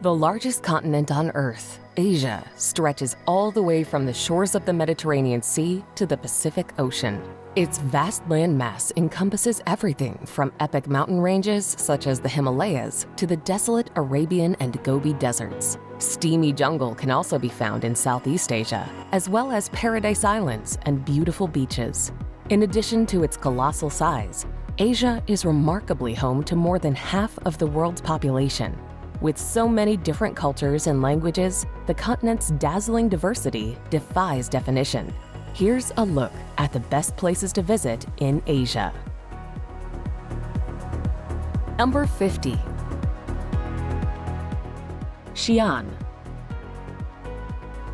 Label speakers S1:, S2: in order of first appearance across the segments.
S1: The largest continent on Earth, Asia, stretches all the way from the shores of the Mediterranean Sea to the Pacific Ocean. Its vast landmass encompasses everything from epic mountain ranges such as the Himalayas to the desolate Arabian and Gobi deserts. Steamy jungle can also be found in Southeast Asia, as well as paradise islands and beautiful beaches. In addition to its colossal size, Asia is remarkably home to more than half of the world's population. With so many different cultures and languages, the continent's dazzling diversity defies definition. Here's a look at the best places to visit in Asia. Number 50. Xian.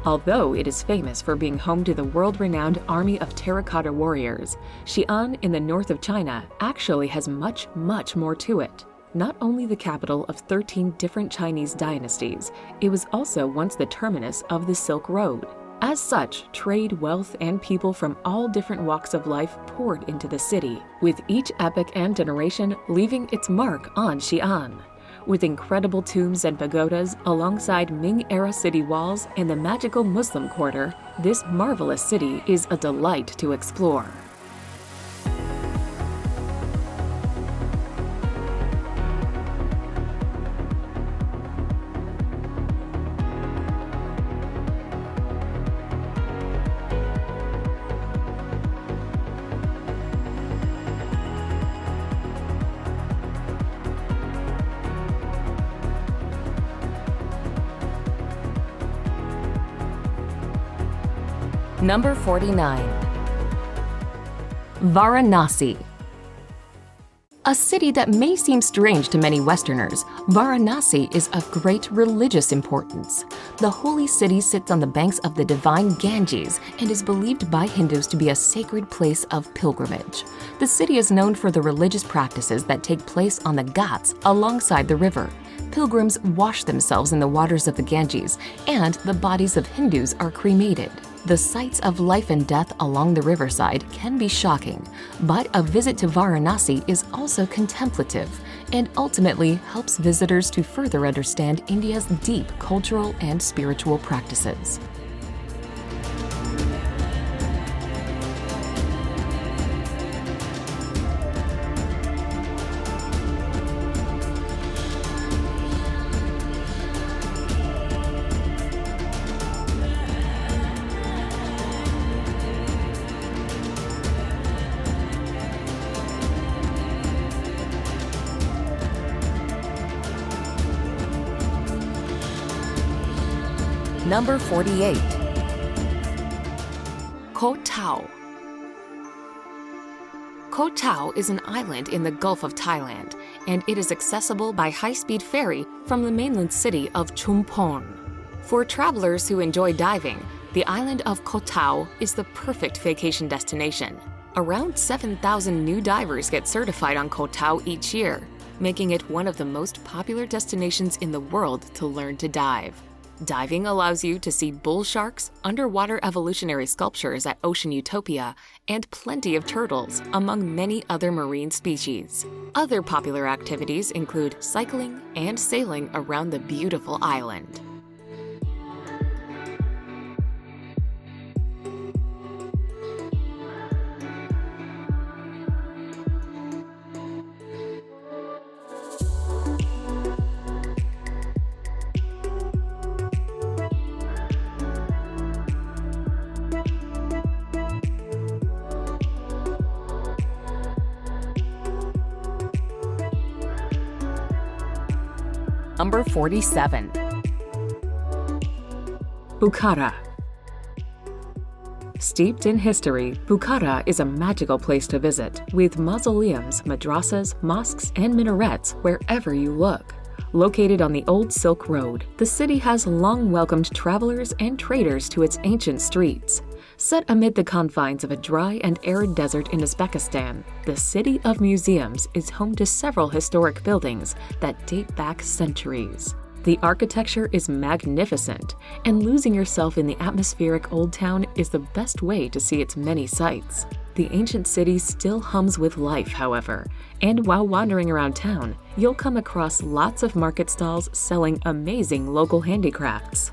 S1: Although it is famous for being home to the world-renowned army of terracotta warriors, Xian in the north of China actually has much more to it. Not only the capital of 13 different Chinese dynasties, it was also once the terminus of the Silk Road. As such, trade, wealth, and people from all different walks of life poured into the city, with each epoch and generation leaving its mark on Xian. With incredible tombs and pagodas alongside Ming-era city walls and the magical Muslim quarter, this marvelous city is a delight to explore. Number 49. Varanasi. A city that may seem strange to many Westerners, Varanasi is of great religious importance. The holy city sits on the banks of the divine Ganges and is believed by Hindus to be a sacred place of pilgrimage. The city is known for the religious practices that take place on the Ghats alongside the river. Pilgrims wash themselves in the waters of the Ganges, and the bodies of Hindus are cremated. The sights of life and death along the riverside can be shocking, but a visit to Varanasi is also contemplative and ultimately helps visitors to further understand India's deep cultural and spiritual practices. Number 48. Koh Tao. Koh Tao is an island in the Gulf of Thailand, and it is accessible by high-speed ferry from the mainland city of Chumphon. For travelers who enjoy diving, the island of Koh Tao is the perfect vacation destination. Around 7,000 new divers get certified on Koh Tao each year, making it one of the most popular destinations in the world to learn to dive. Diving allows you to see bull sharks, underwater evolutionary sculptures at Ocean Utopia, and plenty of turtles, among many other marine species. Other popular activities include cycling and sailing around the beautiful island. Number 47. Bukhara. Steeped in history, Bukhara is a magical place to visit, with mausoleums, madrasas, mosques, and minarets wherever you look. Located on the old Silk Road, the city has long welcomed travelers and traders to its ancient streets. Set amid the confines of a dry and arid desert in Uzbekistan, the City of Museums is home to several historic buildings that date back centuries. The architecture is magnificent, and losing yourself in the atmospheric Old Town is the best way to see its many sights. The ancient city still hums with life, however, and while wandering around town, you'll come across lots of market stalls selling amazing local handicrafts.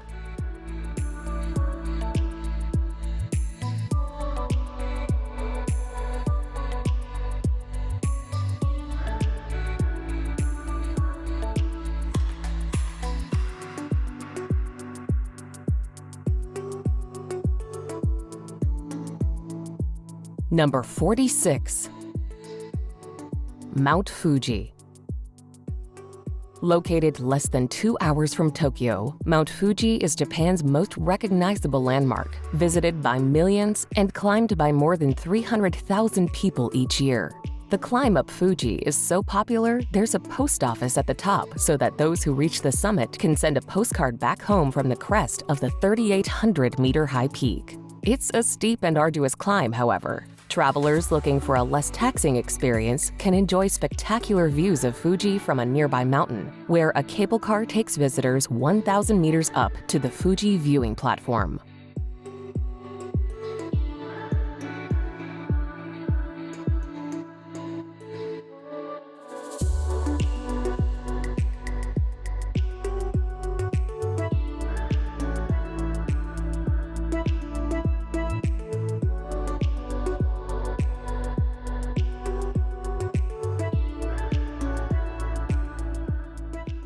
S1: Number 46. Mount Fuji. Located less than 2 hours from Tokyo, Mount Fuji is Japan's most recognizable landmark, visited by millions and climbed by more than 300,000 people each year. The climb up Fuji is so popular, there's a post office at the top so that those who reach the summit can send a postcard back home from the crest of the 3,800-meter-high peak. It's a steep and arduous climb, however. Travelers looking for a less taxing experience can enjoy spectacular views of Fuji from a nearby mountain, where a cable car takes visitors 1,000 meters up to the Fuji viewing platform.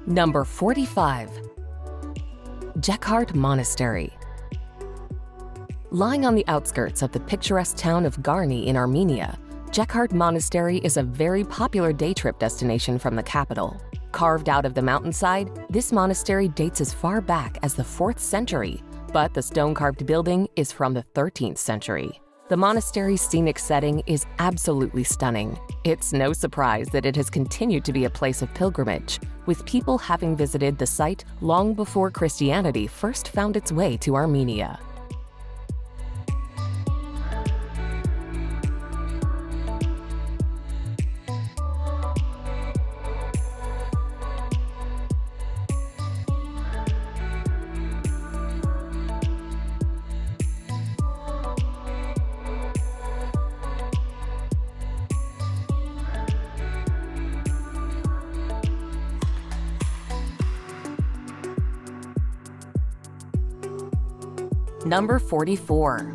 S1: Number 45. Geghard Monastery. Lying on the outskirts of the picturesque town of Garni in Armenia, Geghard Monastery is a very popular day trip destination from the capital. Carved out of the mountainside, this monastery dates as far back as the 4th century, but the stone-carved building is from the 13th century. The monastery's scenic setting is absolutely stunning. It's no surprise that it has continued to be a place of pilgrimage, with people having visited the site long before Christianity first found its way to Armenia. Number 44.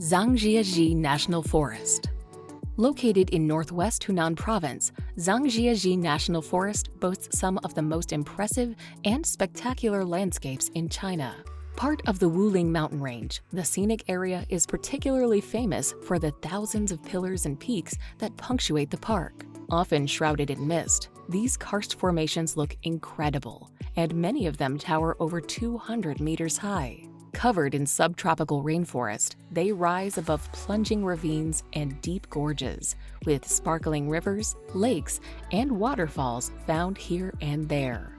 S1: Zhangjiajie National Forest. Located in northwest Hunan Province, Zhangjiajie National Forest boasts some of the most impressive and spectacular landscapes in China. Part of the Wuling mountain range, the scenic area is particularly famous for the thousands of pillars and peaks that punctuate the park. Often shrouded in mist, these karst formations look incredible, and many of them tower over 200 meters high. Covered in subtropical rainforest, they rise above plunging ravines and deep gorges, with sparkling rivers, lakes, and waterfalls found here and there.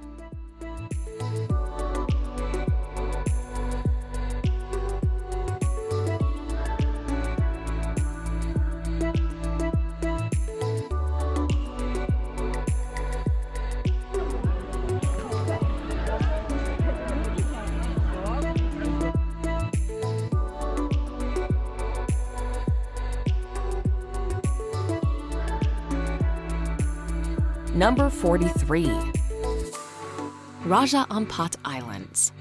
S1: Number 43. Raja Ampat Islands.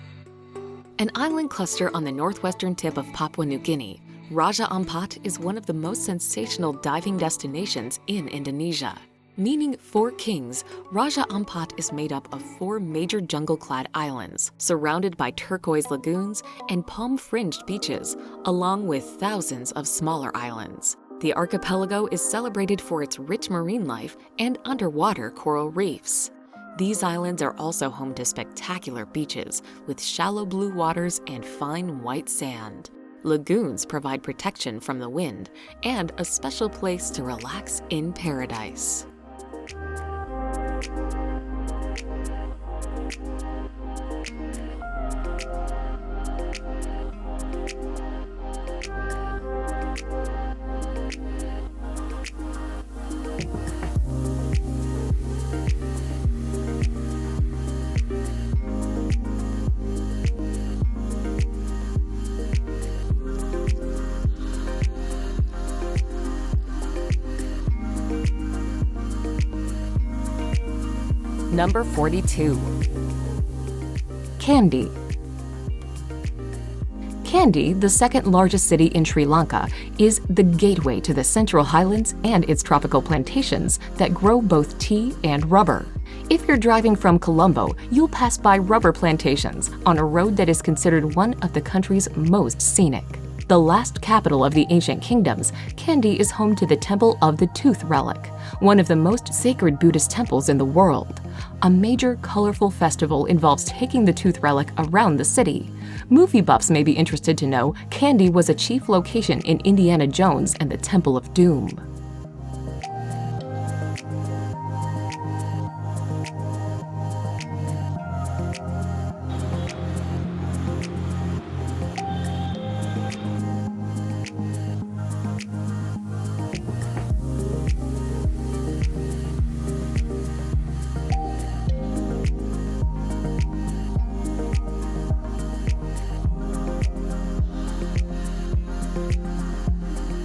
S1: An island cluster on the northwestern tip of Papua New Guinea, Raja Ampat is one of the most sensational diving destinations in Indonesia. Meaning Four Kings, Raja Ampat is made up of 4 major jungle-clad islands, surrounded by turquoise lagoons and palm-fringed beaches, along with thousands of smaller islands. The archipelago is celebrated for its rich marine life and underwater coral reefs. These islands are also home to spectacular beaches with shallow blue waters and fine white sand. Lagoons provide protection from the wind and a special place to relax in paradise. Number 42. Kandy. Kandy, the second largest city in Sri Lanka, is the gateway to the Central Highlands and its tropical plantations that grow both tea and rubber. If you're driving from Colombo, you'll pass by rubber plantations on a road that is considered one of the country's most scenic. The last capital of the ancient kingdoms, Kandy is home to the Temple of the Tooth Relic, one of the most sacred Buddhist temples in the world. A major, colorful festival involves taking the tooth relic around the city. Movie buffs may be interested to know Kandy was a chief location in Indiana Jones and the Temple of Doom.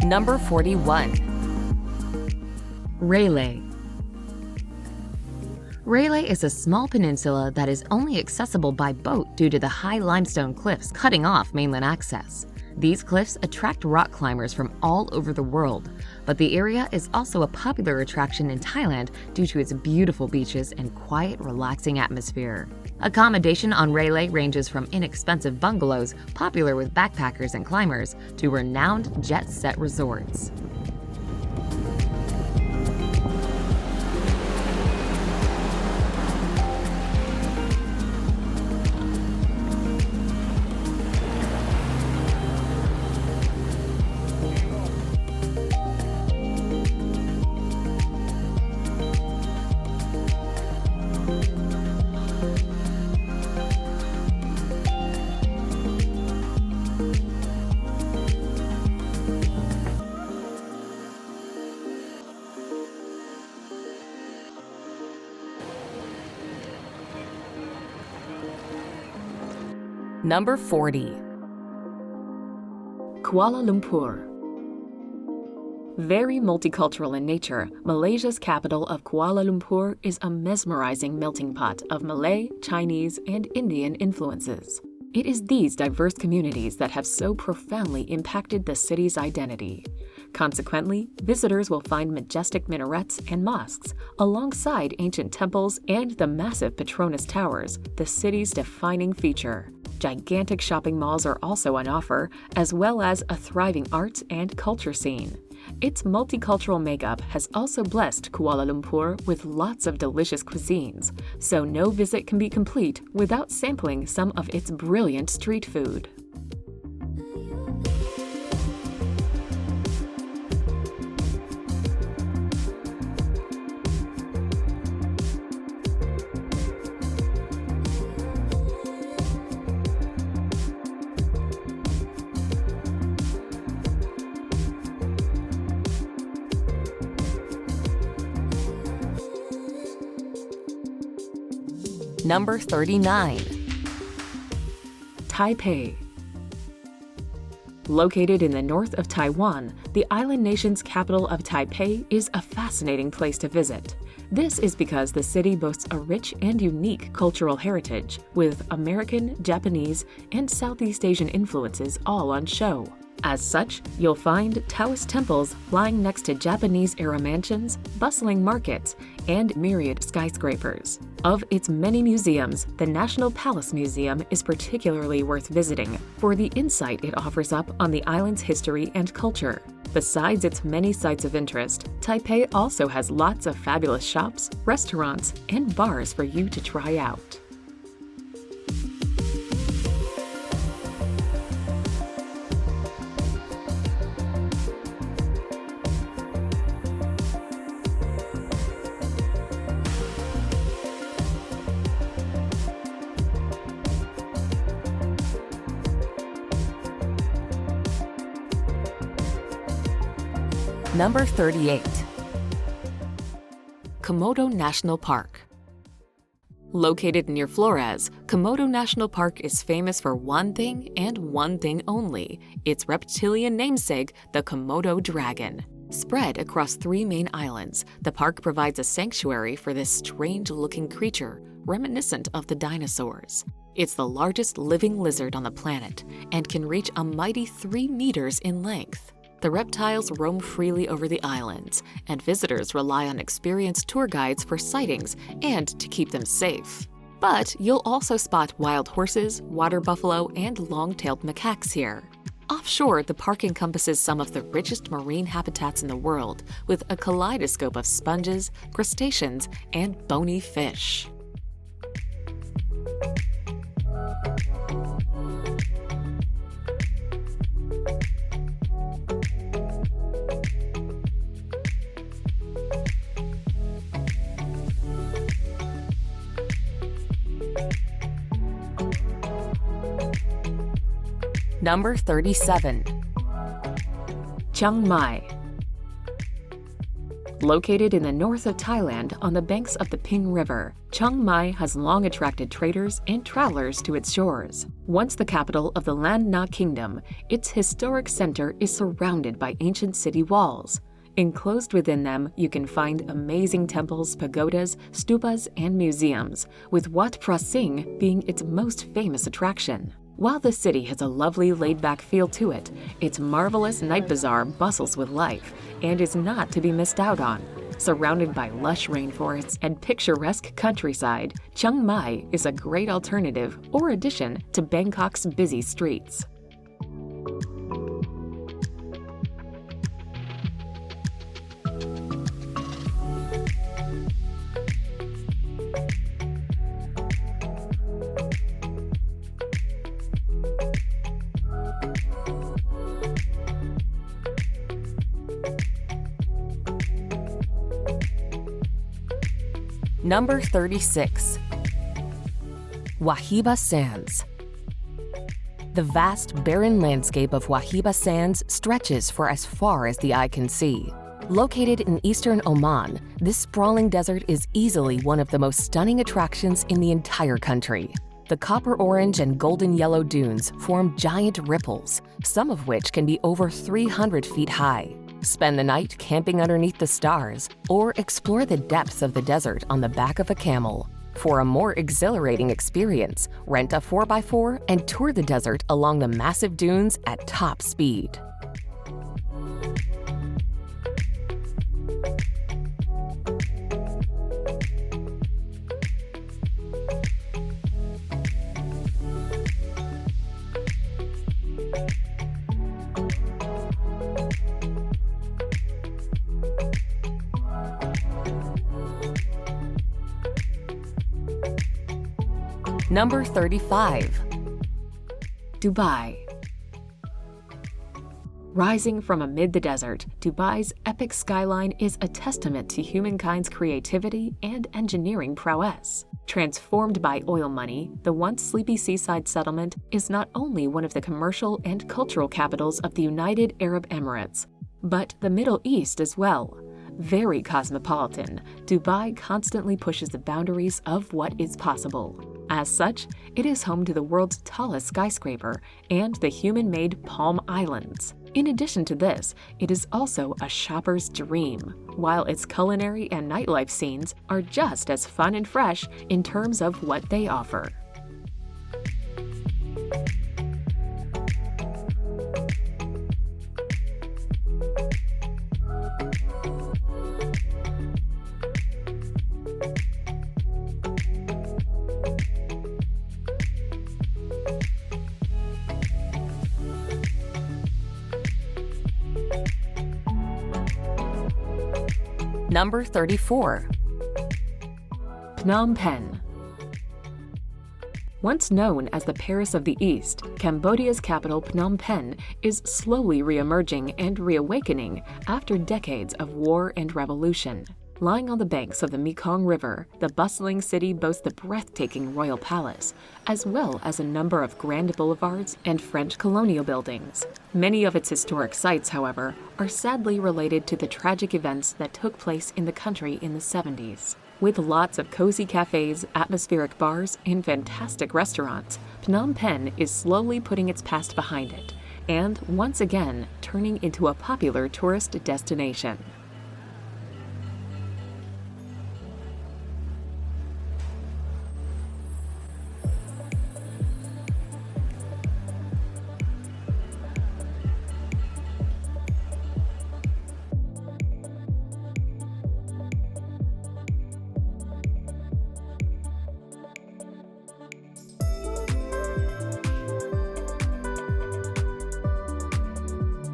S1: Number 41. Railay. Railay is a small peninsula that is only accessible by boat due to the high limestone cliffs cutting off mainland access. These cliffs attract rock climbers from all over the world, but the area is also a popular attraction in Thailand due to its beautiful beaches and quiet, relaxing atmosphere. Accommodation on Railay ranges from inexpensive bungalows, popular with backpackers and climbers, to renowned jet-set resorts. Number 40. Kuala Lumpur. Very multicultural in nature, Malaysia's capital of Kuala Lumpur is a mesmerizing melting pot of Malay, Chinese, and Indian influences. It is these diverse communities that have so profoundly impacted the city's identity. Consequently, visitors will find majestic minarets and mosques, alongside ancient temples and the massive Petronas Towers, the city's defining feature. Gigantic shopping malls are also on offer, as well as a thriving arts and culture scene. Its multicultural makeup has also blessed Kuala Lumpur with lots of delicious cuisines, so no visit can be complete without sampling some of its brilliant street food. Number 39. Taipei. Located in the north of Taiwan, the island nation's capital of Taipei is a fascinating place to visit. This is because the city boasts a rich and unique cultural heritage, with American, Japanese, and Southeast Asian influences all on show. As such, you'll find Taoist temples lying next to Japanese-era mansions, bustling markets, and myriad skyscrapers. Of its many museums, the National Palace Museum is particularly worth visiting for the insight it offers up on the island's history and culture. Besides its many sites of interest, Taipei also has lots of fabulous shops, restaurants, and bars for you to try out. Number 38. Komodo National Park. Located near Flores, Komodo National Park is famous for one thing and one thing only: its reptilian namesake, the Komodo dragon. Spread across 3 main islands, the park provides a sanctuary for this strange-looking creature reminiscent of the dinosaurs. It's the largest living lizard on the planet and can reach a mighty 3 meters in length. The reptiles roam freely over the islands, and visitors rely on experienced tour guides for sightings and to keep them safe. But you'll also spot wild horses, water buffalo, and long-tailed macaques here. Offshore, the park encompasses some of the richest marine habitats in the world, with a kaleidoscope of sponges, crustaceans, and bony fish. Number 37. Chiang Mai. Located in the north of Thailand on the banks of the Ping River, Chiang Mai has long attracted traders and travelers to its shores. Once the capital of the Lan Na Kingdom, its historic center is surrounded by ancient city walls. Enclosed within them, you can find amazing temples, pagodas, stupas, and museums, with Wat Phra Singh being its most famous attraction. While the city has a lovely laid-back feel to it, its marvelous night bazaar bustles with life and is not to be missed out on. Surrounded by lush rainforests and picturesque countryside, Chiang Mai is a great alternative or addition to Bangkok's busy streets. Number 36. Wahiba Sands. The vast, barren landscape of Wahiba Sands stretches for as far as the eye can see. Located in eastern Oman, this sprawling desert is easily one of the most stunning attractions in the entire country. The copper orange and golden yellow dunes form giant ripples, some of which can be over 300 feet high. Spend the night camping underneath the stars, or explore the depths of the desert on the back of a camel. For a more exhilarating experience, rent a 4x4 and tour the desert along the massive dunes at top speed. Number 35. Dubai. Rising from amid the desert, Dubai's epic skyline is a testament to humankind's creativity and engineering prowess. Transformed by oil money, the once sleepy seaside settlement is not only one of the commercial and cultural capitals of the United Arab Emirates, but the Middle East as well. Very cosmopolitan, Dubai constantly pushes the boundaries of what is possible. As such, it is home to the world's tallest skyscraper and the human-made Palm Islands. In addition to this, it is also a shopper's dream, while its culinary and nightlife scenes are just as fun and fresh in terms of what they offer. Number 34. Phnom Penh. Once known as the Paris of the East, Cambodia's capital Phnom Penh is slowly re-emerging and reawakening after decades of war and revolution. Lying on the banks of the Mekong River, the bustling city boasts the breathtaking royal palace, as well as a number of grand boulevards and French colonial buildings. Many of its historic sites, however, are sadly related to the tragic events that took place in the country in the 70s. With lots of cozy cafes, atmospheric bars, and fantastic restaurants, Phnom Penh is slowly putting its past behind it and once again turning into a popular tourist destination.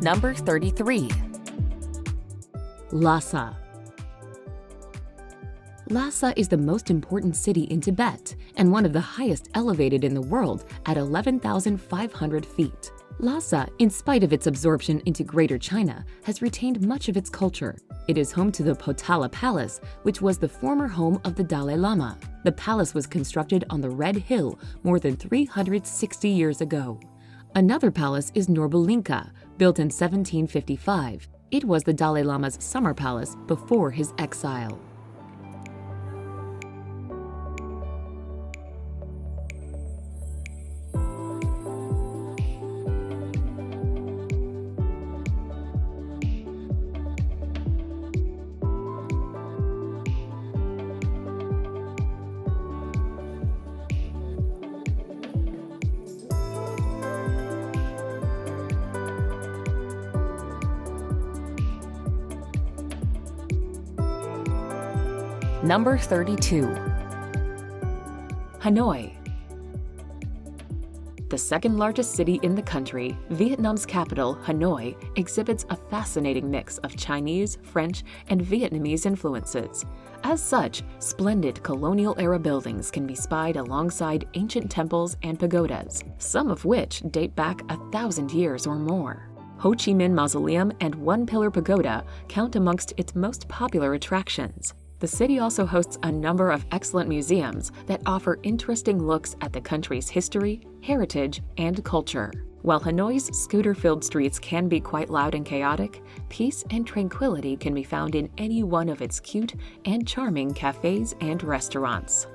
S1: Number 33. Lhasa. Lhasa is the most important city in Tibet and one of the highest elevated in the world at 11,500 feet. Lhasa, in spite of its absorption into Greater China, has retained much of its culture. It is home to the Potala Palace, which was the former home of the Dalai Lama. The palace was constructed on the Red Hill more than 360 years ago. Another palace is Norbalinka, built in 1755. It was the Dalai Lama's summer palace before his exile. Number 32. Hanoi. The second largest city in the country, Vietnam's capital, Hanoi, exhibits a fascinating mix of Chinese, French, and Vietnamese influences. As such, splendid colonial-era buildings can be spied alongside ancient temples and pagodas, some of which date back 1,000 years or more. Ho Chi Minh Mausoleum and One Pillar Pagoda count amongst its most popular attractions. The city also hosts a number of excellent museums that offer interesting looks at the country's history, heritage, and culture. While Hanoi's scooter-filled streets can be quite loud and chaotic, peace and tranquility can be found in any one of its cute and charming cafes and restaurants.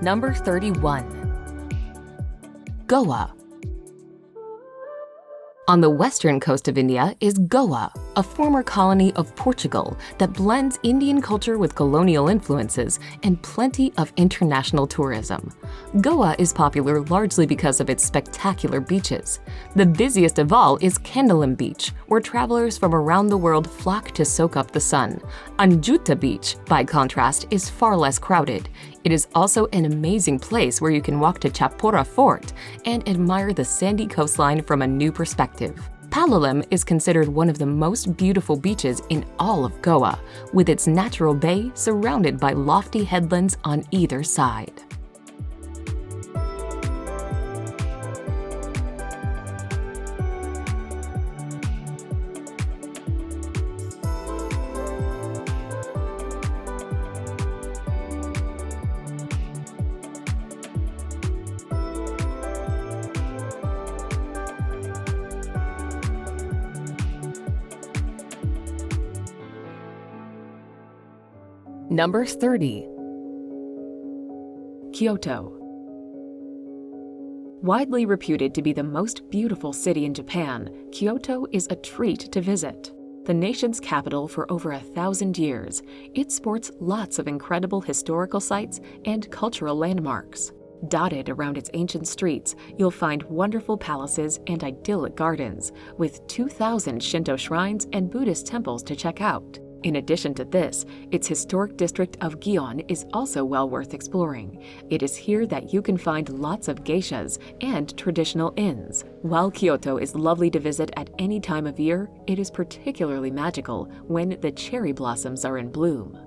S1: Number 31. Goa. On the western coast of India is Goa, a former colony of Portugal that blends Indian culture with colonial influences and plenty of international tourism. Goa is popular largely because of its spectacular beaches. The busiest of all is Candolim Beach, where travelers from around the world flock to soak up the sun. Anjuta Beach, by contrast, is far less crowded. It is also an amazing place where you can walk to Chapora Fort and admire the sandy coastline from a new perspective. Palolem is considered one of the most beautiful beaches in all of Goa, with its natural bay surrounded by lofty headlands on either side. Number 30. Kyoto. Widely reputed to be the most beautiful city in Japan, Kyoto is a treat to visit. The nation's capital for over 1,000 years, it sports lots of incredible historical sites and cultural landmarks. Dotted around its ancient streets, you'll find wonderful palaces and idyllic gardens, with 2,000 Shinto shrines and Buddhist temples to check out. In addition to this, its historic district of Gion is also well worth exploring. It is here that you can find lots of geishas and traditional inns. While Kyoto is lovely to visit at any time of year, it is particularly magical when the cherry blossoms are in bloom.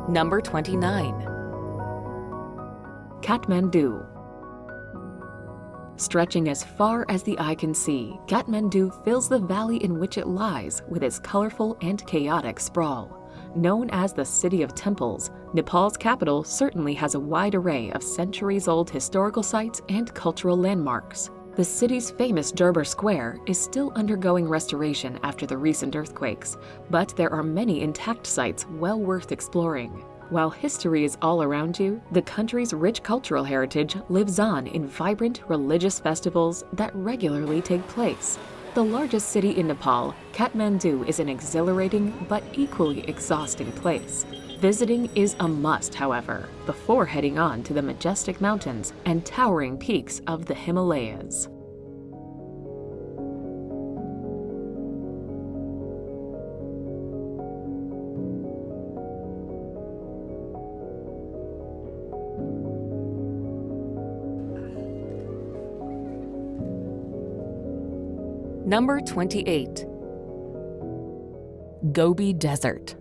S1: Number 29. Kathmandu. Stretching as far as the eye can see, Kathmandu fills the valley in which it lies with its colorful and chaotic sprawl. Known as the City of Temples, Nepal's capital certainly has a wide array of centuries-old historical sites and cultural landmarks. The city's famous Durbar Square is still undergoing restoration after the recent earthquakes, but there are many intact sites well worth exploring. While history is all around you, the country's rich cultural heritage lives on in vibrant religious festivals that regularly take place. The largest city in Nepal, Kathmandu is an exhilarating but equally exhausting place. Visiting is a must, however, before heading on to the majestic mountains and towering peaks of the Himalayas. Number 28. Gobi Desert.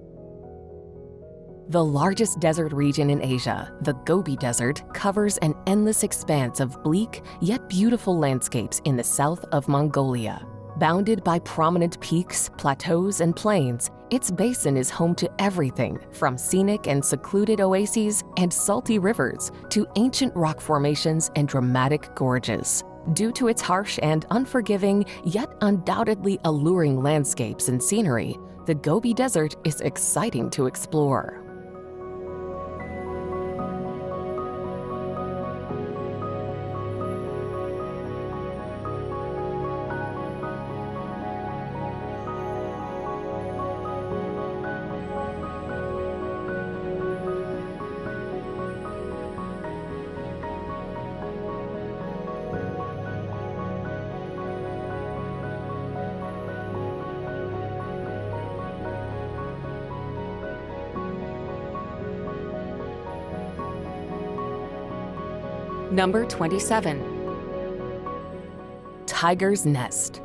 S1: The largest desert region in Asia, the Gobi Desert covers an endless expanse of bleak yet beautiful landscapes in the south of Mongolia. Bounded by prominent peaks, plateaus, and plains, its basin is home to everything from scenic and secluded oases and salty rivers to ancient rock formations and dramatic gorges. Due to its harsh and unforgiving, yet undoubtedly alluring landscapes and scenery, the Gobi Desert is exciting to explore. Number 27. Tiger's Nest.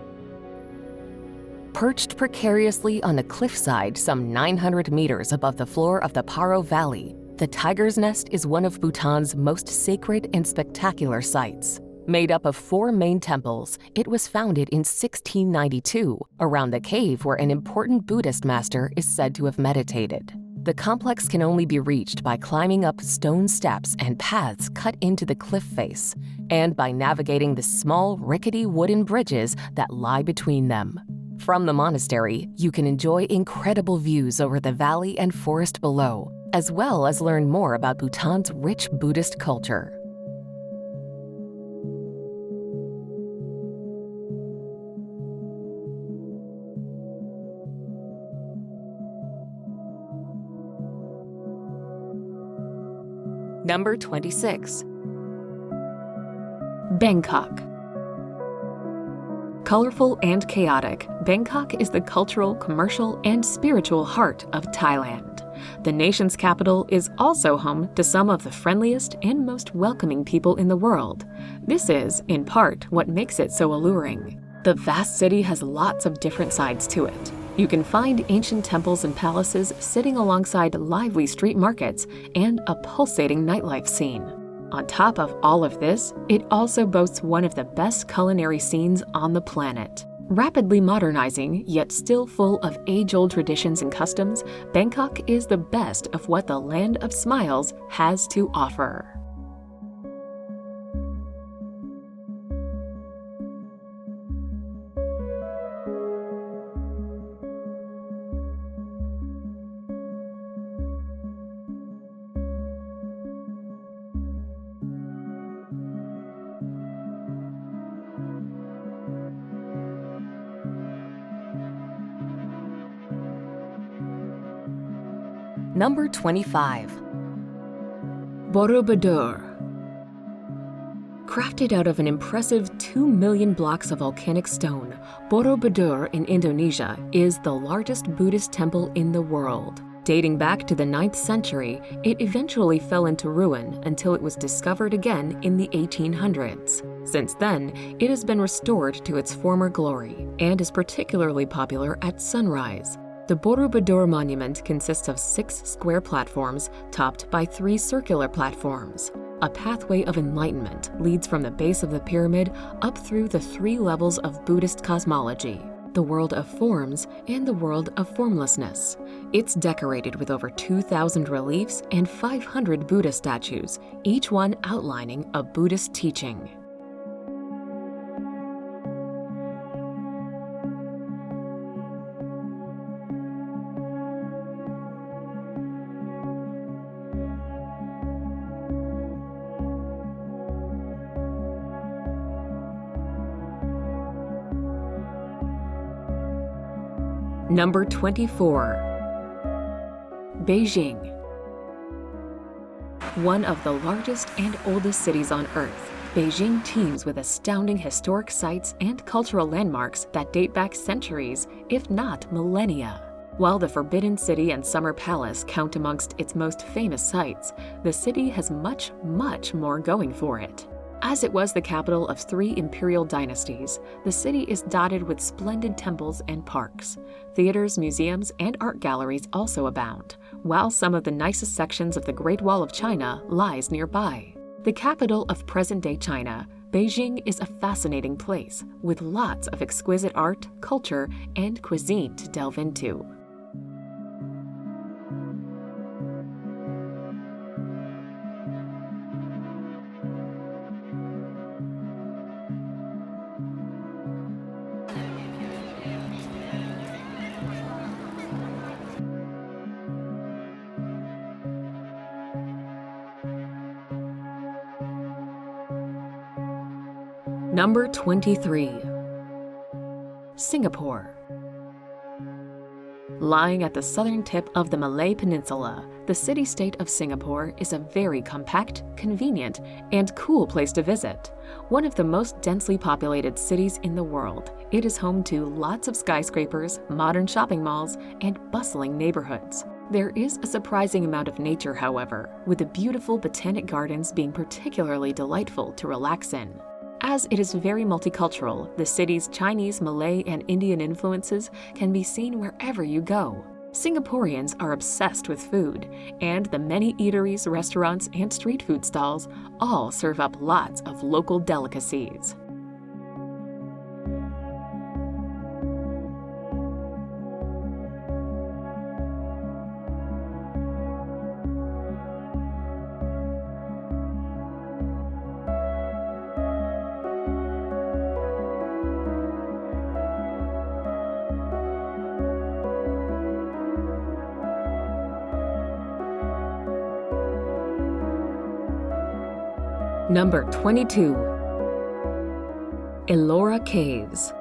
S1: Perched precariously on a cliffside some 900 meters above the floor of the Paro Valley, the Tiger's Nest is one of Bhutan's most sacred and spectacular sites. Made up of 4 main temples, it was founded in 1692 around the cave where an important Buddhist master is said to have meditated. The complex can only be reached by climbing up stone steps and paths cut into the cliff face, and by navigating the small, rickety wooden bridges that lie between them. From the monastery, you can enjoy incredible views over the valley and forest below, as well as learn more about Bhutan's rich Buddhist culture. Number 26. Bangkok. Colorful and chaotic, Bangkok is the cultural, commercial, and spiritual heart of Thailand. The nation's capital is also home to some of the friendliest and most welcoming people in the world. This is, in part, what makes it so alluring. The vast city has lots of different sides to it. You can find ancient temples and palaces sitting alongside lively street markets and a pulsating nightlife scene. On top of all of this, it also boasts one of the best culinary scenes on the planet. Rapidly modernizing, yet still full of age-old traditions and customs, Bangkok is the best of what the Land of Smiles has to offer. Number 25. Borobudur. Crafted out of an impressive 2 million blocks of volcanic stone, Borobudur in Indonesia is the largest Buddhist temple in the world. Dating back to the 9th century, it eventually fell into ruin until it was discovered again in the 1800s. Since then, it has been restored to its former glory and is particularly popular at sunrise. The Borobudur monument consists of 6 square platforms topped by 3 circular platforms. A pathway of enlightenment leads from the base of the pyramid up through the 3 levels of Buddhist cosmology, the world of forms and the world of formlessness. It's decorated with over 2,000 reliefs and 500 Buddha statues, each one outlining a Buddhist teaching. Number 24. Beijing. One of the largest and oldest cities on Earth, Beijing teems with astounding historic sites and cultural landmarks that date back centuries, if not millennia. While the Forbidden City and Summer Palace count amongst its most famous sites, the city has much, much more going for it. As it was the capital of 3 imperial dynasties, the city is dotted with splendid temples and parks. Theaters, museums, and art galleries also abound, while some of the nicest sections of the Great Wall of China lies nearby. The capital of present-day China, Beijing is a fascinating place, with lots of exquisite art, culture, and cuisine to delve into. Number 23. Singapore. Lying at the southern tip of the Malay Peninsula, the city-state of Singapore is a very compact, convenient, and cool place to visit. One of the most densely populated cities in the world, it is home to lots of skyscrapers, modern shopping malls, and bustling neighborhoods. There is a surprising amount of nature, however, with the beautiful botanic gardens being particularly delightful to relax in. As it is very multicultural, the city's Chinese, Malay, and Indian influences can be seen wherever you go. Singaporeans are obsessed with food, and the many eateries, restaurants, and street food stalls all serve up lots of local delicacies. Number 22. Ellora Caves.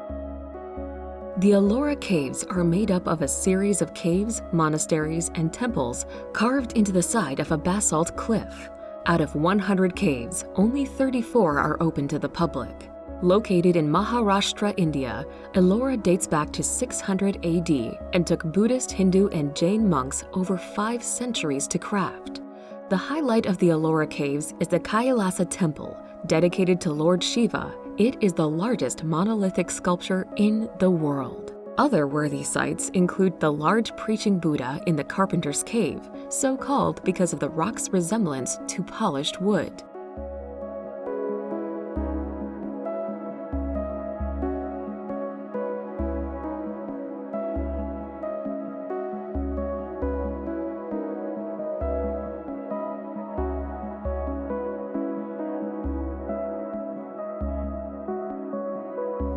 S1: The Ellora Caves are made up of a series of caves, monasteries, and temples carved into the side of a basalt cliff. Out of 100 caves, only 34 are open to the public. Located in Maharashtra, India, Ellora dates back to 600 AD and took Buddhist, Hindu, and Jain monks over 5 centuries to craft. The highlight of the Ellora Caves is the Kailasa Temple, dedicated to Lord Shiva. It is the largest monolithic sculpture in the world. Other worthy sites include the large preaching Buddha in the Carpenter's Cave, so called because of the rock's resemblance to polished wood.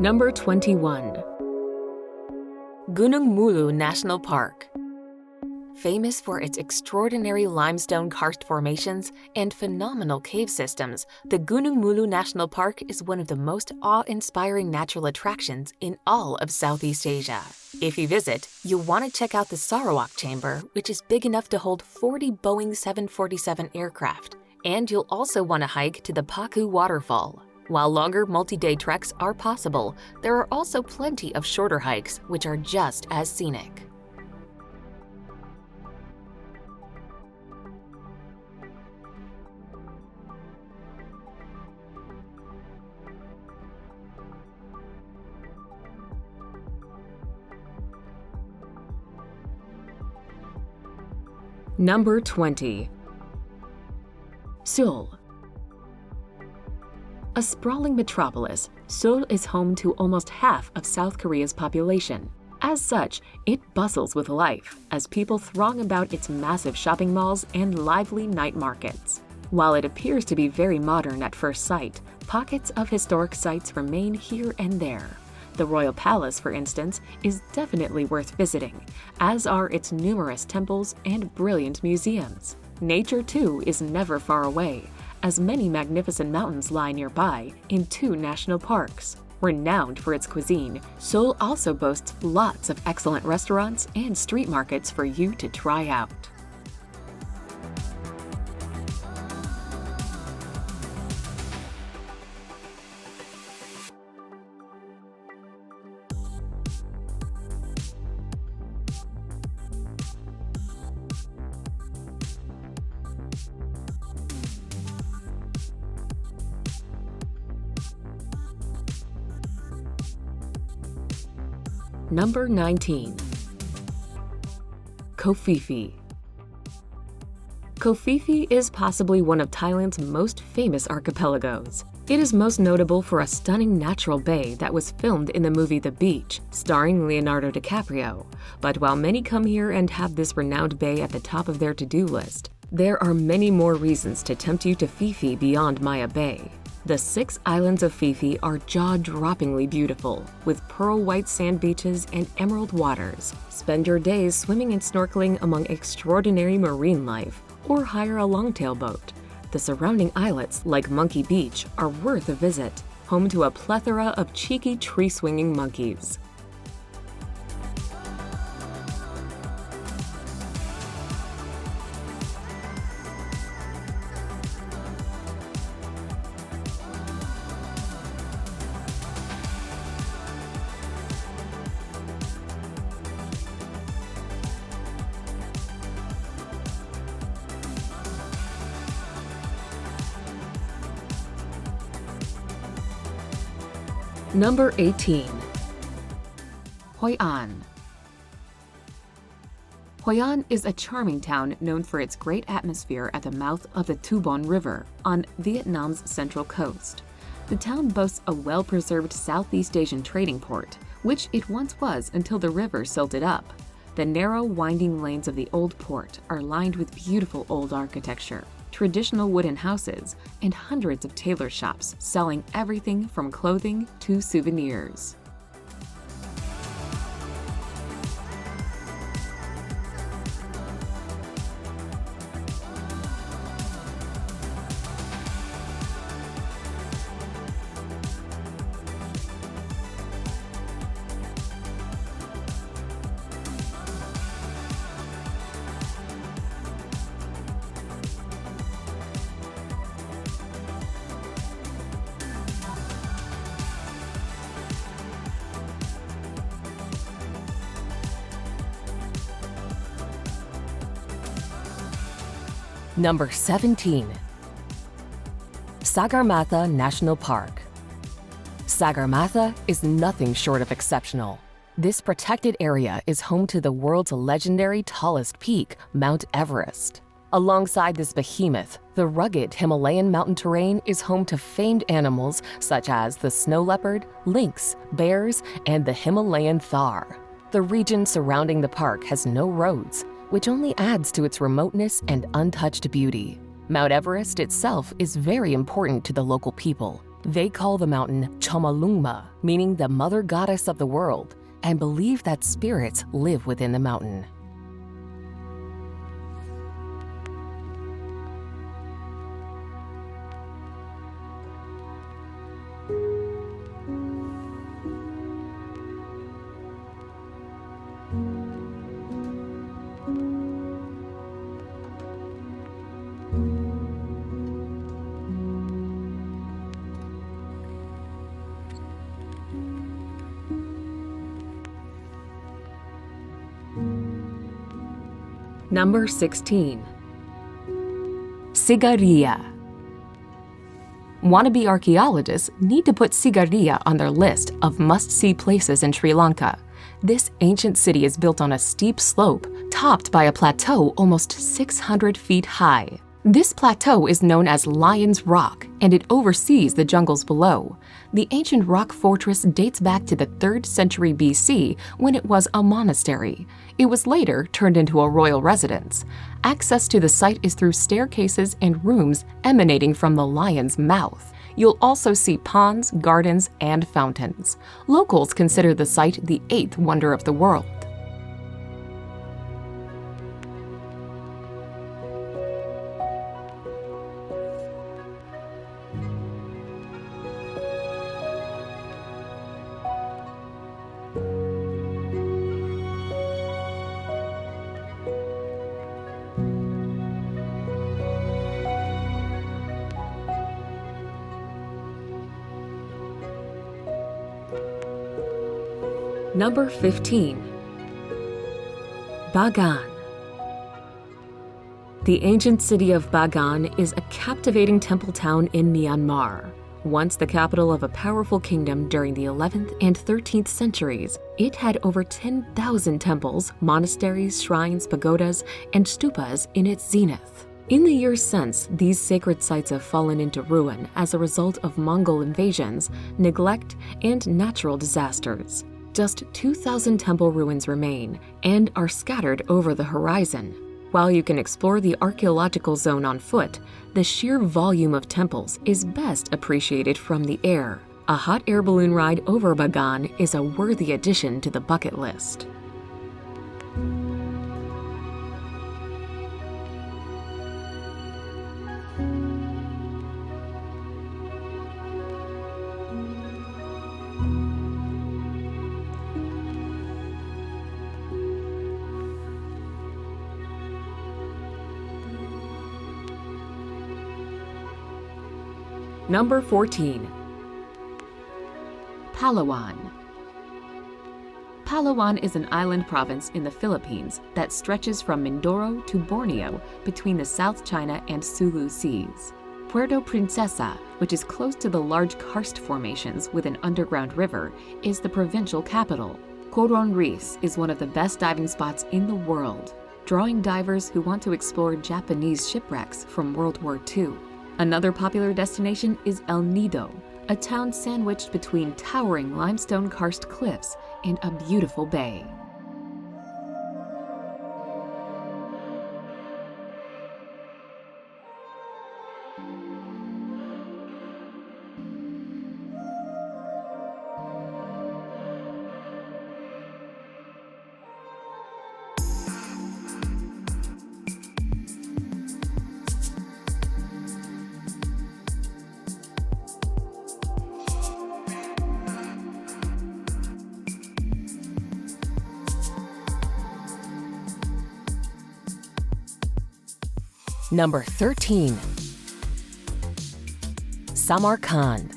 S1: Number 21. Gunung Mulu National Park. Famous for its extraordinary limestone karst formations and phenomenal cave systems, the Gunung Mulu National Park is one of the most awe-inspiring natural attractions in all of Southeast Asia. If you visit, you'll want to check out the Sarawak Chamber, which is big enough to hold 40 Boeing 747 aircraft. And you'll also want to hike to the Paku Waterfall. While longer multi-day treks are possible, there are also plenty of shorter hikes which are just as scenic. Number 20. Seoul. A sprawling metropolis, Seoul is home to almost half of South Korea's population. As such, it bustles with life as people throng about its massive shopping malls and lively night markets. While it appears to be very modern at first sight, pockets of historic sites remain here and there. The Royal Palace, for instance, is definitely worth visiting, as are its numerous temples and brilliant museums. Nature, too, is never far away, as many magnificent mountains lie nearby in 2 national parks. Renowned for its cuisine, Seoul also boasts lots of excellent restaurants and street markets for you to try out. Number 19. Koh Phi Phi. Koh Phi Phi is possibly one of Thailand's most famous archipelagos. It is most notable for a stunning natural bay that was filmed in the movie The Beach, starring Leonardo DiCaprio. But while many come here and have this renowned bay at the top of their to-do list, there are many more reasons to tempt you to Phi Phi beyond Maya Bay. The 6 islands of Phi Phi are jaw-droppingly beautiful, with pearl-white sand beaches and emerald waters. Spend your days swimming and snorkeling among extraordinary marine life, or hire a longtail boat. The surrounding islets, like Monkey Beach, are worth a visit, home to a plethora of cheeky tree-swinging monkeys. Number 18. Hoi An. Hoi An is a charming town known for its great atmosphere at the mouth of the Tu Bon River on Vietnam's central coast. The town boasts a well-preserved Southeast Asian trading port, which it once was until the river silted up. The narrow, winding lanes of the old port are lined with beautiful old architecture, traditional wooden houses, and hundreds of tailor shops selling everything from clothing to souvenirs. Number 17. Sagarmatha National Park. Sagarmatha is nothing short of exceptional. This protected area is home to the world's legendary tallest peak, Mount Everest. Alongside this behemoth, the rugged Himalayan mountain terrain is home to famed animals such as the snow leopard, lynx, bears, and the Himalayan thar. The region surrounding the park has no roads, which only adds to its remoteness and untouched beauty. Mount Everest itself is very important to the local people. They call the mountain Chomolungma, meaning the mother goddess of the world, and believe that spirits live within the mountain. Number 16. Sigiriya. Wannabe archaeologists need to put Sigiriya on their list of must-see places in Sri Lanka. This ancient city is built on a steep slope, topped by a plateau almost 600 feet high. This plateau is known as Lion's Rock, and it oversees the jungles below. The ancient rock fortress dates back to the 3rd century BC when it was a monastery. It was later turned into a royal residence. Access to the site is through staircases and rooms emanating from the lion's mouth. You'll also see ponds, gardens, and fountains. Locals consider the site the 8th wonder of the world. Number 15. Bagan. The ancient city of Bagan is a captivating temple town in Myanmar. Once the capital of a powerful kingdom during the 11th and 13th centuries, it had over 10,000 temples, monasteries, shrines, pagodas, and stupas in its zenith. In the years since, these sacred sites have fallen into ruin as a result of Mongol invasions, neglect, and natural disasters. Just 2,000 temple ruins remain and are scattered over the horizon. While you can explore the archaeological zone on foot, the sheer volume of temples is best appreciated from the air. A hot air balloon ride over Bagan is a worthy addition to the bucket list. Number 14. Palawan. Palawan is an island province in the Philippines that stretches from Mindoro to Borneo between the South China and Sulu Seas. Puerto Princesa, which is close to the large karst formations with an underground river, is the provincial capital. Coron Reefs is one of the best diving spots in the world, drawing divers who want to explore Japanese shipwrecks from World War II. Another popular destination is El Nido, a town sandwiched between towering limestone karst cliffs and a beautiful bay. Number 13. Samarkand.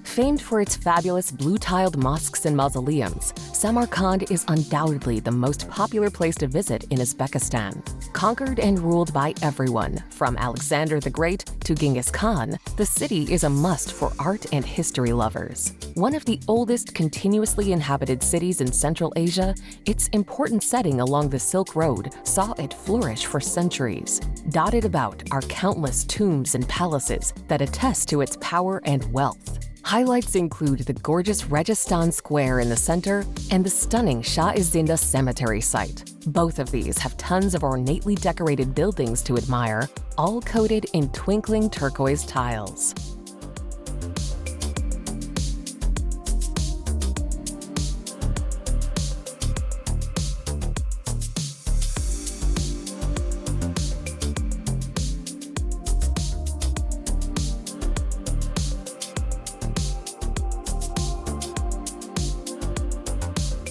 S1: Famed for its fabulous blue-tiled mosques and mausoleums, Samarkand is undoubtedly the most popular place to visit in Uzbekistan. Conquered and ruled by everyone, from Alexander the Great to Genghis Khan, the city is a must for art and history lovers. One of the oldest continuously inhabited cities in Central Asia, its important setting along the Silk Road saw it flourish for centuries. Dotted about are countless tombs and palaces that attest to its power and wealth. Highlights include the gorgeous Registan Square in the center and the stunning Shah-e-Zinda Cemetery site. Both of these have tons of ornately decorated buildings to admire, all coated in twinkling turquoise tiles.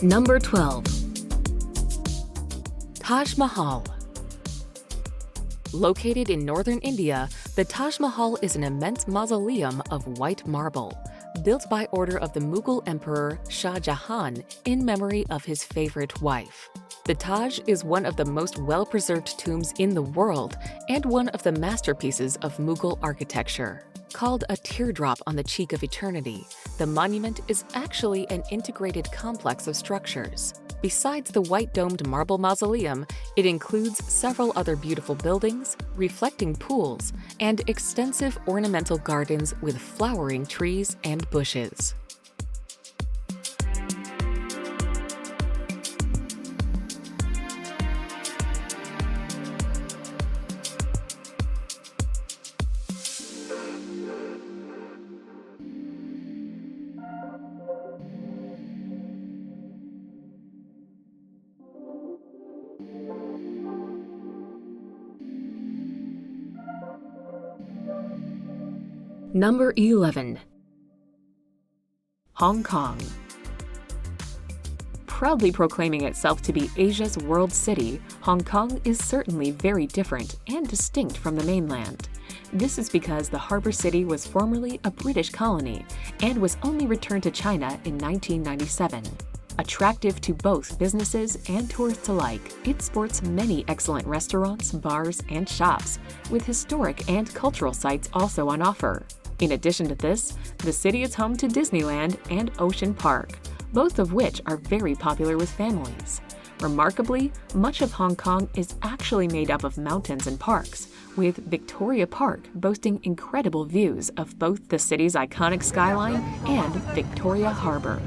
S1: Number 12. Taj Mahal. Located in northern India, the Taj Mahal is an immense mausoleum of white marble, built by order of the Mughal Emperor Shah Jahan in memory of his favorite wife. The Taj is one of the most well-preserved tombs in the world and one of the masterpieces of Mughal architecture. Called a teardrop on the cheek of eternity, the monument is actually an integrated complex of structures. Besides the white-domed marble mausoleum, it includes several other beautiful buildings, reflecting pools, and extensive ornamental gardens with flowering trees and bushes. Number 11. Hong Kong. Proudly proclaiming itself to be Asia's world city, Hong Kong is certainly very different and distinct from the mainland. This is because the harbor city was formerly a British colony and was only returned to China in 1997. Attractive to both businesses and tourists alike, it sports many excellent restaurants, bars, and shops, with historic and cultural sites also on offer. In addition to this, the city is home to Disneyland and Ocean Park, both of which are very popular with families. Remarkably, much of Hong Kong is actually made up of mountains and parks, with Victoria Park boasting incredible views of both the city's iconic skyline and Victoria Harbour.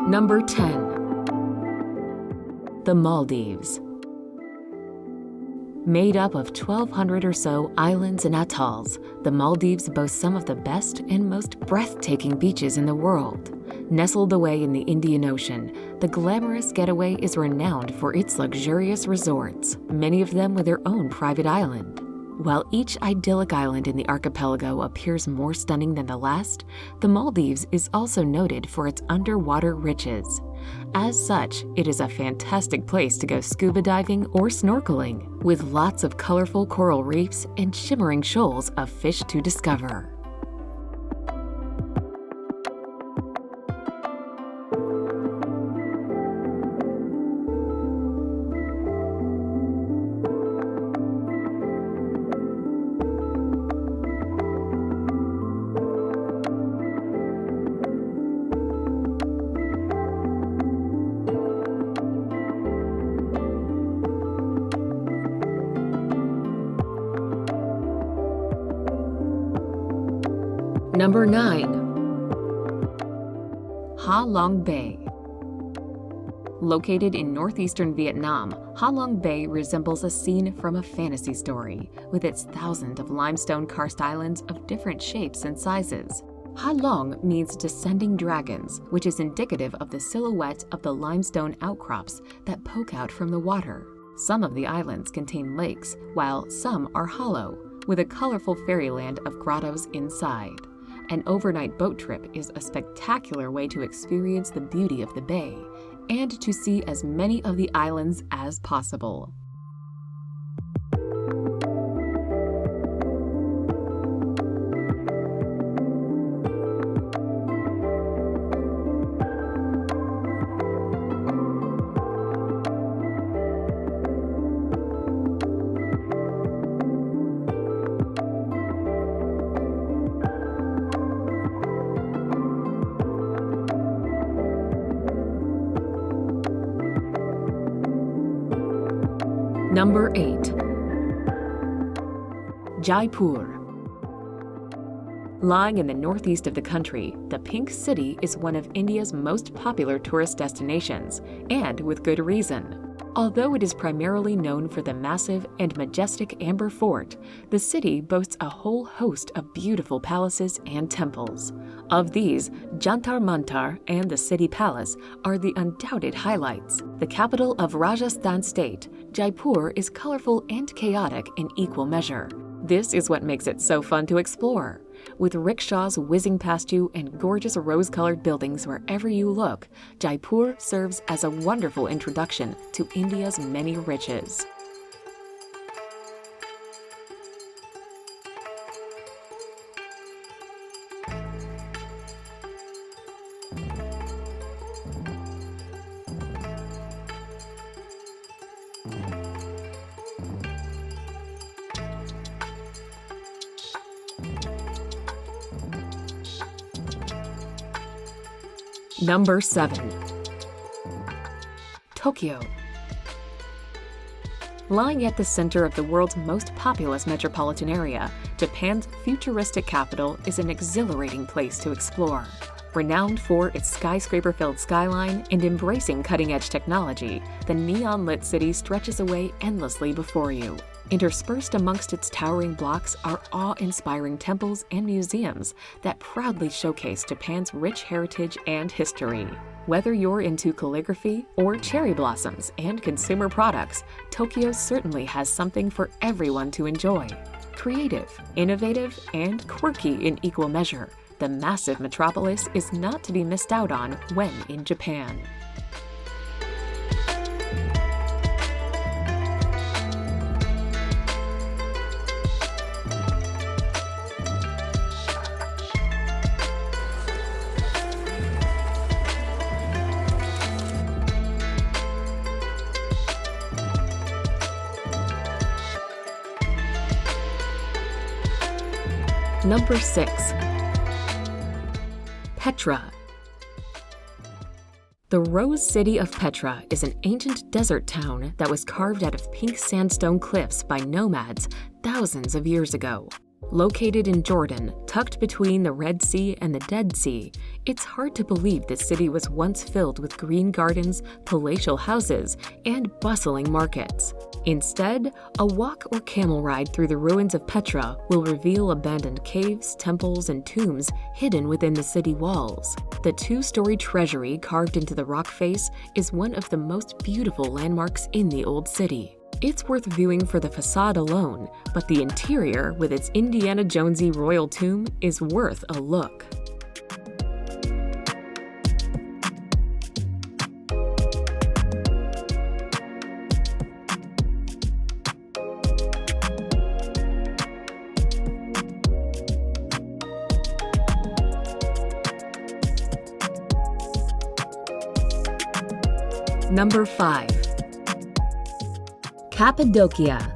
S1: Number 10. The Maldives. Made up of 1,200 or so islands and atolls, the Maldives boast some of the best and most breathtaking beaches in the world. Nestled away in the Indian Ocean, the glamorous getaway is renowned for its luxurious resorts, many of them with their own private island. While each idyllic island in the archipelago appears more stunning than the last, the Maldives is also noted for its underwater riches. As such, it is a fantastic place to go scuba diving or snorkeling, with lots of colorful coral reefs and shimmering shoals of fish to discover. Number 9. Halong Bay. Located in northeastern Vietnam, Halong Bay resembles a scene from a fantasy story, with its thousands of limestone karst islands of different shapes and sizes. Halong means descending dragons, which is indicative of the silhouette of the limestone outcrops that poke out from the water. Some of the islands contain lakes, while some are hollow, with a colorful fairyland of grottos inside. An overnight boat trip is a spectacular way to experience the beauty of the bay and to see as many of the islands as possible. Number 8. Jaipur. Lying in the northeast of the country, the Pink City is one of India's most popular tourist destinations, and with good reason. Although it is primarily known for the massive and majestic Amber Fort, the city boasts a whole host of beautiful palaces and temples. Of these, Jantar Mantar and the City Palace are the undoubted highlights. The capital of Rajasthan state, Jaipur is colorful and chaotic in equal measure. This is what makes it so fun to explore. With rickshaws whizzing past you and gorgeous rose-colored buildings wherever you look, Jaipur serves as a wonderful introduction to India's many riches. Number 7. Tokyo. Lying at the center of the world's most populous metropolitan area, Japan's futuristic capital is an exhilarating place to explore. Renowned for its skyscraper-filled skyline and embracing cutting-edge technology, the neon-lit city stretches away endlessly before you. Interspersed amongst its towering blocks are awe-inspiring temples and museums that proudly showcase Japan's rich heritage and history. Whether you're into calligraphy or cherry blossoms and consumer products, Tokyo certainly has something for everyone to enjoy. Creative, innovative, and quirky in equal measure, the massive metropolis is not to be missed out on when in Japan. Number 6. Petra. The Rose City of Petra is an ancient desert town that was carved out of pink sandstone cliffs by nomads thousands of years ago. Located in Jordan, tucked between the Red Sea and the Dead Sea, it's hard to believe this city was once filled with green gardens, palatial houses, and bustling markets. Instead, a walk or camel ride through the ruins of Petra will reveal abandoned caves, temples, and tombs hidden within the city walls. The two-story treasury carved into the rock face is one of the most beautiful landmarks in the old city. It's worth viewing for the facade alone, but the interior, with its Indiana Jonesy royal tomb, is worth a look. Number 5. Cappadocia.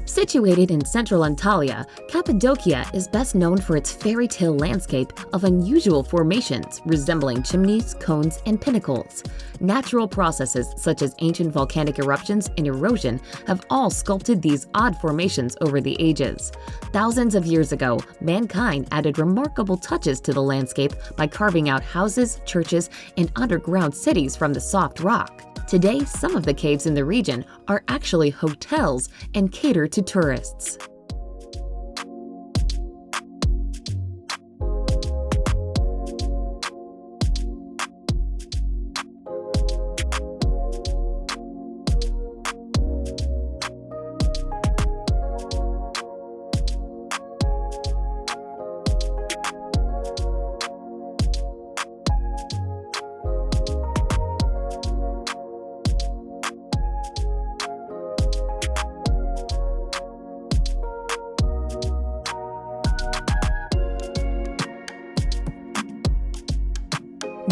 S1: Situated in central Antalya, Cappadocia is best known for its fairy tale landscape of unusual formations resembling chimneys, cones, and pinnacles. Natural processes such as ancient volcanic eruptions and erosion have all sculpted these odd formations over the ages. Thousands of years ago, mankind added remarkable touches to the landscape by carving out houses, churches, and underground cities from the soft rock. Today, some of the caves in the region are actually hotels and cater to tourists.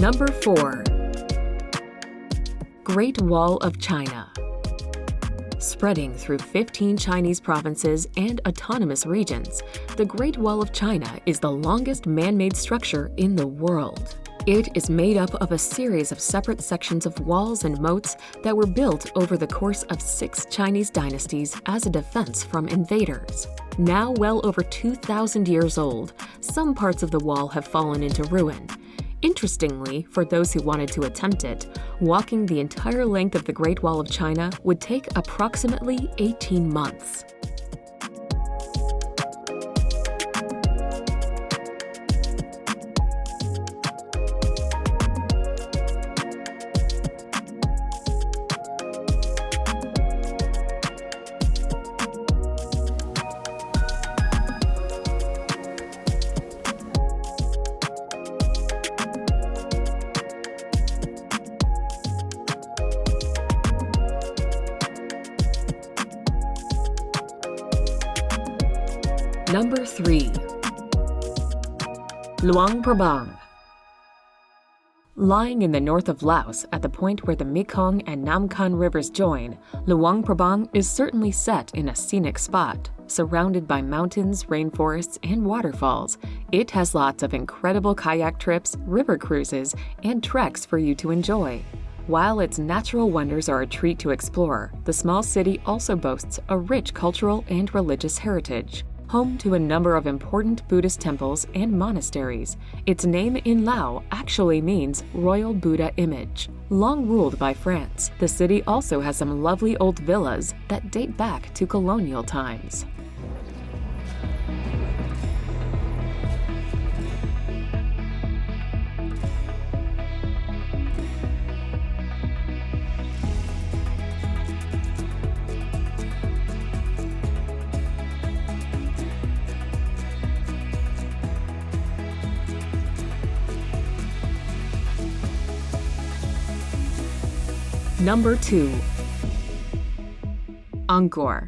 S1: Number 4. Great Wall of China. Spreading through 15 Chinese provinces and autonomous regions, the Great Wall of China is the longest man-made structure in the world. It is made up of a series of separate sections of walls and moats that were built over the course of 6 Chinese dynasties as a defense from invaders. Now well over 2,000 years old, some parts of the wall have fallen into ruin. Interestingly, for those who wanted to attempt it, walking the entire length of the Great Wall of China would take approximately 18 months. Number 3. Luang Prabang. Lying in the north of Laos, at the point where the Mekong and Nam Khan rivers join, Luang Prabang is certainly set in a scenic spot. Surrounded by mountains, rainforests, and waterfalls, it has lots of incredible kayak trips, river cruises, and treks for you to enjoy. While its natural wonders are a treat to explore, the small city also boasts a rich cultural and religious heritage. Home to a number of important Buddhist temples and monasteries, its name in Lao actually means Royal Buddha Image. Long ruled by France, the city also has some lovely old villas that date back to colonial times. Number 2. Angkor.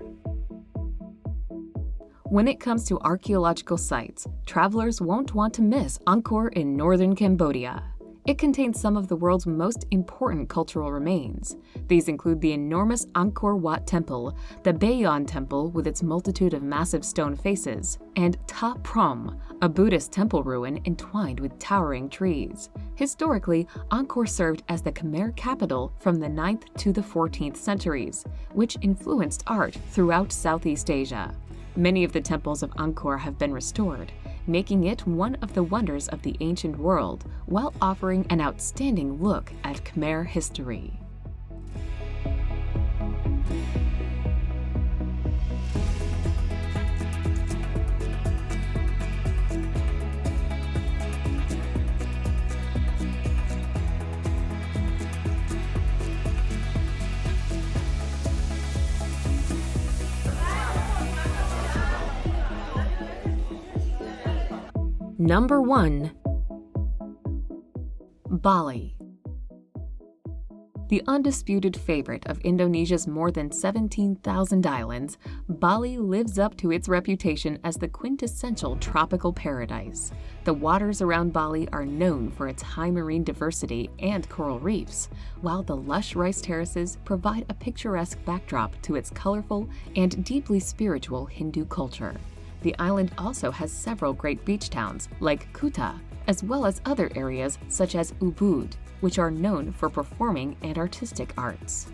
S1: When it comes to archaeological sites, travelers won't want to miss Angkor in northern Cambodia. It contains some of the world's most important cultural remains. These include the enormous Angkor Wat Temple, the Bayon Temple with its multitude of massive stone faces, and Ta Prohm, a Buddhist temple ruin entwined with towering trees. Historically, Angkor served as the Khmer capital from the 9th to the 14th centuries, which influenced art throughout Southeast Asia. Many of the temples of Angkor have been restored, making it one of the wonders of the ancient world, while offering an outstanding look at Khmer history. Number 1. Bali. The undisputed favorite of Indonesia's more than 17,000 islands, Bali lives up to its reputation as the quintessential tropical paradise. The waters around Bali are known for its high marine diversity and coral reefs, while the lush rice terraces provide a picturesque backdrop to its colorful and deeply spiritual Hindu culture. The island also has several great beach towns, like Kuta, as well as other areas such as Ubud, which are known for performing and artistic arts.